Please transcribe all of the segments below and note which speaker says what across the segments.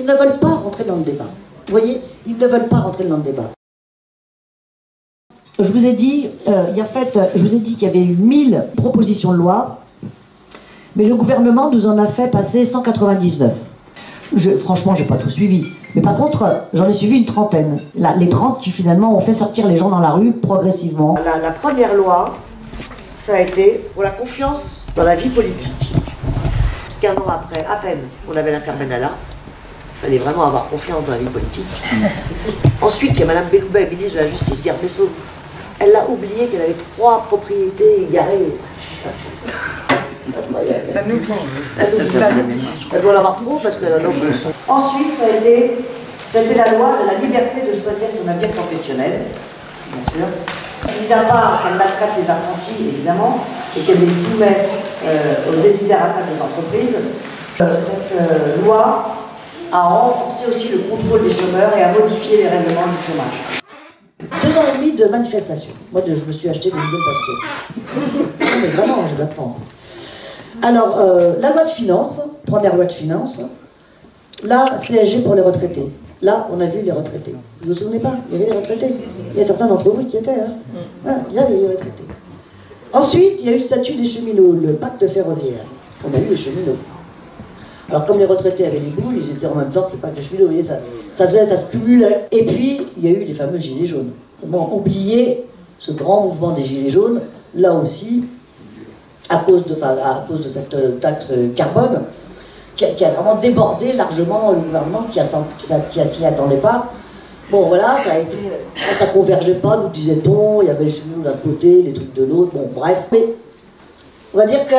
Speaker 1: ne veulent pas rentrer dans le débat. Vous voyez, ils ne veulent pas rentrer dans le débat. Je vous ai dit, je vous ai dit qu'il y avait eu 1000 propositions de loi, mais le gouvernement nous en a fait passer 199. Franchement, j'ai pas tout suivi. Mais par contre, j'en ai suivi une trentaine. Là, les 30 qui finalement ont fait sortir les gens dans la rue progressivement. La première loi, ça a été pour la confiance dans la vie politique. 15 ans après, à peine, on avait l'affaire Benalla. Il fallait vraiment avoir confiance dans la vie politique. Ensuite, il y a Mme Belloubet, ministre de la Justice, garde des Sceaux. Elle a oublié qu'elle avait 3 propriétés égarées.
Speaker 2: Ça nous prend.
Speaker 1: Elle doit l'avoir trop parce qu'elle a l'homme de son. Ensuite, ça a été la loi de la liberté de choisir son avenir professionnel, bien sûr. Mis à part qu'elle maltraite les apprentis, évidemment, et qu'elle les soumet aux désiderata des entreprises, cette loi a renforcé aussi le contrôle des chômeurs et a modifié les règlements du chômage. 2 ans et demi de manifestation. Moi, je me suis acheté des bidons parce que... Non, mais vraiment, je dois prendre. Alors, la loi de finances, première loi de finances, là, CSG pour les retraités. Là, on a vu les retraités. Vous vous souvenez pas? Il y avait les retraités. Il y a certains d'entre vous qui étaient. Hein. Voilà, il y a les retraités. Ensuite, il y a eu le statut des cheminots, le pacte ferroviaire. On a eu les cheminots. Alors, comme les retraités avaient les boules, ils étaient en même temps que le pacte des cheminots. Vous voyez, ça se cumulait. Et puis, il y a eu les fameux gilets jaunes. Bon, oubliez ce grand mouvement des gilets jaunes, là aussi, à cause de cette taxe carbone, qui a vraiment débordé largement le gouvernement, qui s'y attendait pas. Bon, voilà, ça convergeait pas, nous disait-on, il y avait les cheminots d'un côté, les trucs de l'autre, bon, bref. Mais on va dire que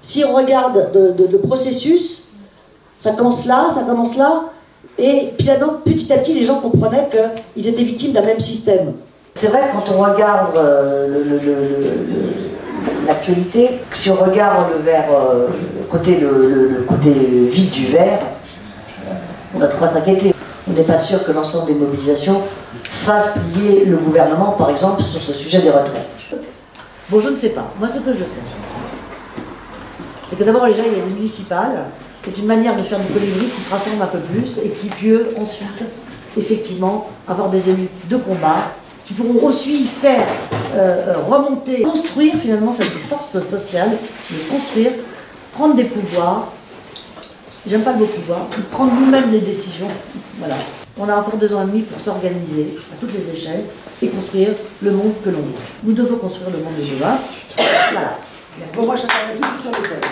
Speaker 1: si on regarde le processus, ça commence là, et finalement, petit à petit, les gens comprenaient qu'ils étaient victimes d'un même système. C'est vrai que quand on regarde l'actualité, si on regarde le verre, le côté vide du verre, on a de quoi s'inquiéter. On n'est pas sûr que l'ensemble des mobilisations fassent plier le gouvernement, par exemple, sur ce sujet des retraites. Bon, je ne sais pas. Moi, ce que je sais, c'est que d'abord, déjà, il y a les municipales. C'est une manière de faire du politique qui se rassemble un peu plus et qui peut ensuite, effectivement, avoir des élus de combat qui pourront aussi faire remonter, construire finalement cette force sociale, construire, prendre des pouvoirs, j'aime pas le mot pouvoir, prendre nous-mêmes des décisions. Voilà. On a encore 2 ans et demi pour s'organiser à toutes les échelles et construire le monde que l'on veut. Nous devons construire le monde de demain. Voilà.
Speaker 2: Bon, moi, je travaille tout sur le thème.